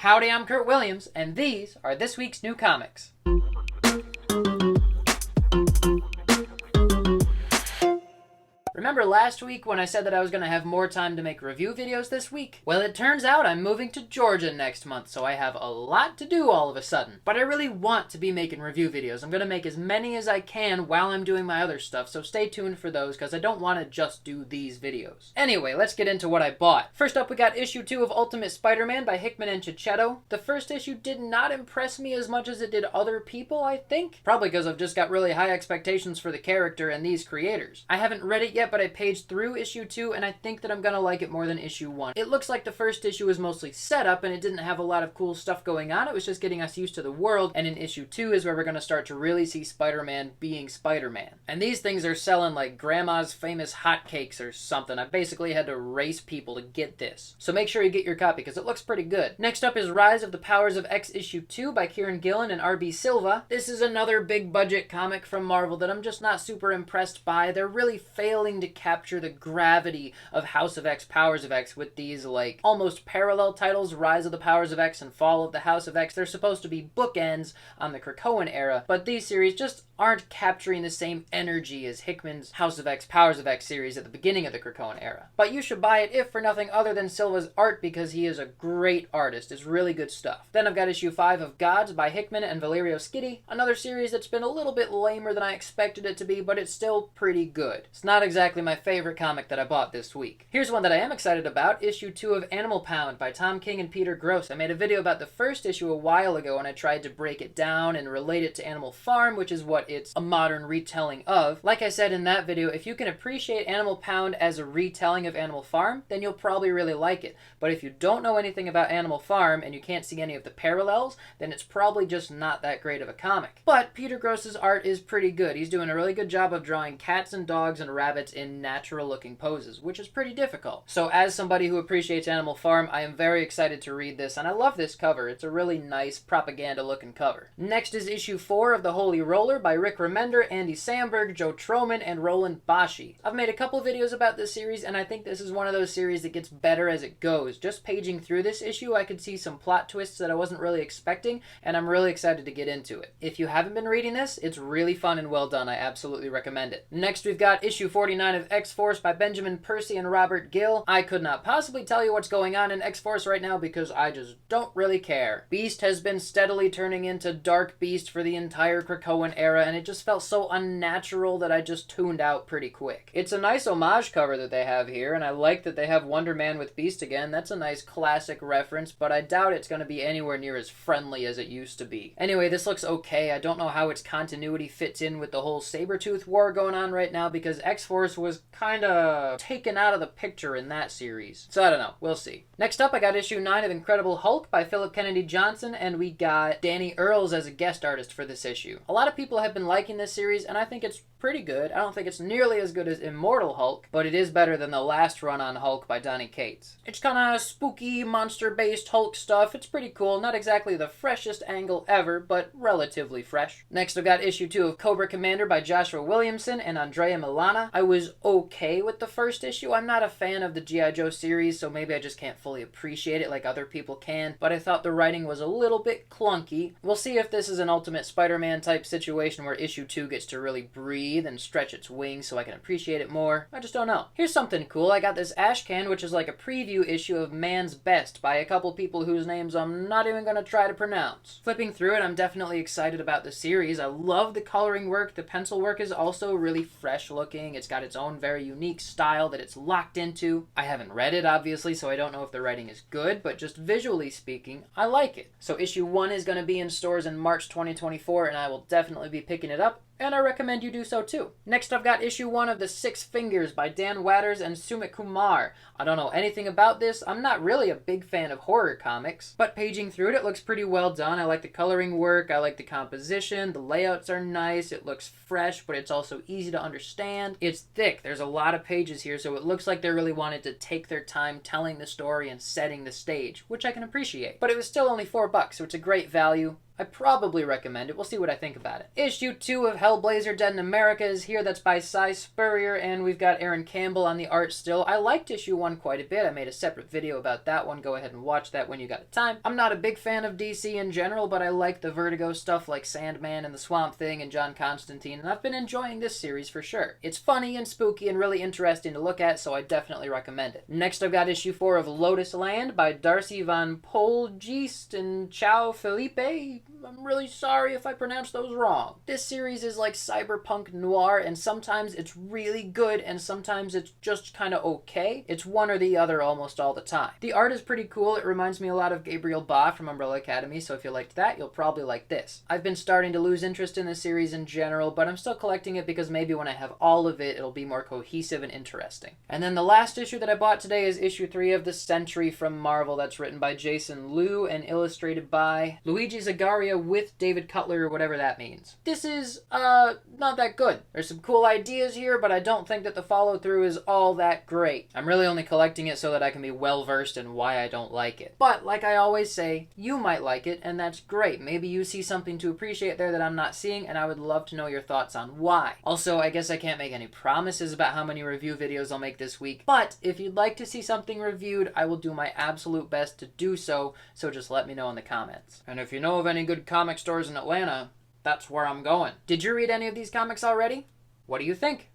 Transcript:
Howdy, I'm Kurt Williams, and these are this week's new comics. Remember last week when I said that I was going to have more time to make review videos this week? Well, it turns out I'm moving to Georgia next month, so I have a lot to do all of a sudden. But I really want to be making review videos. I'm going to make as many as I can while I'm doing my other stuff, so stay tuned for those because I don't want to just do these videos. Anyway, let's get into what I bought. First up, we got issue 2 of Ultimate Spider-Man by Hickman and Checchetto. The first issue did not impress me as much as it did other people, I think. Probably because I've just got really high expectations for the character and these creators. I haven't read it yet, but I paged through issue 2 and I think that I'm gonna like it more than issue 1. It looks like the first issue was mostly setup and it didn't have a lot of cool stuff going on. It was just getting us used to the world, and in issue 2 is where we're gonna start to really see Spider-Man being Spider-Man. And these things are selling like grandma's famous hotcakes or something. I basically had to race people to get this. So make sure you get your copy because it looks pretty good. Next up is Rise of the Powers of X issue 2 by Kieron, Gillen, and R.B. Silva. This is another big budget comic from Marvel that I'm just not super impressed by. They're really failing to capture the gravity of House of X, Powers of X with these like almost parallel titles, Rise of the Powers of X and Fall of the House of X. They're supposed to be bookends on the Krakoan era, but these series just aren't capturing the same energy as Hickman's House of X, Powers of X series at the beginning of the Krakoan era. But you should buy it if for nothing other than Silva's art because he is a great artist. It's really good stuff. Then I've got issue 5 of Gods by Hickman and Valerio Schiti, another series that's been a little bit lamer than I expected it to be, but it's still pretty good. It's not exactly my favorite comic that I bought this week. Here's one that I am excited about, issue 2 of Animal Pound by Tom King and Peter Gross. I made a video about the first issue a while ago and I tried to break it down and relate it to Animal Farm, which is what it's a modern retelling of. Like I said in that video, if you can appreciate Animal Pound as a retelling of Animal Farm, then you'll probably really like it. But if you don't know anything about Animal Farm and you can't see any of the parallels, then it's probably just not that great of a comic. But Peter Gross's art is pretty good. He's doing a really good job of drawing cats and dogs and rabbits in natural looking poses, which is pretty difficult. So as somebody who appreciates Animal Farm, I am very excited to read this, and I love this cover. It's a really nice propaganda looking cover. Next is issue 4 of The Holy Roller by Rick Remender, Andy Samberg, Joe Trohman, and Roland Boschi. I've made a couple videos about this series, and I think this is one of those series that gets better as it goes. Just paging through this issue, I could see some plot twists that I wasn't really expecting, and I'm really excited to get into it. If you haven't been reading this, it's really fun and well done. I absolutely recommend it. Next, we've got issue 49 of X-Force by Benjamin Percy and Robert Gill. I could not possibly tell you what's going on in X-Force right now because I just don't really care. Beast has been steadily turning into Dark Beast for the entire Krakoan era, and it just felt so unnatural that I just tuned out pretty quick. It's a nice homage cover that they have here, and I like that they have Wonder Man with Beast again. That's a nice classic reference, but I doubt it's going to be anywhere near as friendly as it used to be. Anyway, this looks okay. I don't know how its continuity fits in with the whole Sabretooth war going on right now because X-Force was kind of taken out of the picture in that series. So I don't know. We'll see. Next up, I got issue 9 of Incredible Hulk by Philip Kennedy Johnson, and we got Danny Earls as a guest artist for this issue. A lot of people have been liking this series, and I think it's pretty good. I don't think it's nearly as good as Immortal Hulk, but it is better than the last run on Hulk by Donny Cates. It's kind of spooky, monster-based Hulk stuff. It's pretty cool. Not exactly the freshest angle ever, but relatively fresh. Next, I've got issue 2 of Cobra Commander by Joshua Williamson and Andrea Milana. I was okay with the first issue. I'm not a fan of the G.I. Joe series, so maybe I just can't fully appreciate it like other people can, but I thought the writing was a little bit clunky. We'll see if this is an Ultimate Spider-Man type situation where issue 2 gets to really breathe and stretch its wings so I can appreciate it more. I just don't know. Here's something cool. I got this Ashcan, which is like a preview issue of Man's Best by a couple people whose names I'm not even going to try to pronounce. Flipping through it, I'm definitely excited about the series. I love the coloring work. The pencil work is also really fresh looking. It's got its own very unique style that it's locked into. I haven't read it, obviously, so I don't know if the writing is good, but just visually speaking, I like it. So issue 1 is going to be in stores in March 2024, and I will definitely be picking it up. And I recommend you do so too. Next, I've got issue 1 of The Six Fingers by Dan Watters and Sumit Kumar. I don't know anything about this. I'm not really a big fan of horror comics, but paging through it looks pretty well done. I like the coloring work, I like the composition, the layouts are nice, it looks fresh, but it's also easy to understand. It's thick, there's a lot of pages here, so it looks like they really wanted to take their time telling the story and setting the stage, which I can appreciate. But it was still only $4, so it's a great value. I probably recommend it. We'll see what I think about it. Issue 2 of Hellblazer Dead in America is here. That's by Cy Spurrier, and we've got Aaron Campbell on the art still. I liked issue 1 quite a bit. I made a separate video about that one. Go ahead and watch that when you got the time. I'm not a big fan of DC in general, but I like the Vertigo stuff like Sandman and the Swamp Thing and John Constantine, and I've been enjoying this series for sure. It's funny and spooky and really interesting to look at, so I definitely recommend it. Next, I've got issue 4 of Lotus Land by Darcy Van Polgeest and Ciao Felipe. I'm really sorry if I pronounced those wrong. This series is like cyberpunk noir, and sometimes it's really good and sometimes it's just kind of okay. It's one or the other almost all the time. The art is pretty cool. It reminds me a lot of Gabriel Ba from Umbrella Academy, so if you liked that, you'll probably like this. I've been starting to lose interest in the series in general, but I'm still collecting it because maybe when I have all of it, it'll be more cohesive and interesting. And then the last issue that I bought today is issue 3 of The Sentry from Marvel. That's written by Jason Liu and illustrated by Luigi Zagaria with David Cutler, or whatever that means. This is, not that good. There's some cool ideas here, but I don't think that the follow-through is all that great. I'm really only collecting it so that I can be well-versed in why I don't like it. But, like I always say, you might like it, and that's great. Maybe you see something to appreciate there that I'm not seeing, and I would love to know your thoughts on why. Also, I guess I can't make any promises about how many review videos I'll make this week, but if you'd like to see something reviewed, I will do my absolute best to do so just let me know in the comments. And if you know of any good comic stores in Atlanta, that's where I'm going. Did you read any of these comics already? What do you think?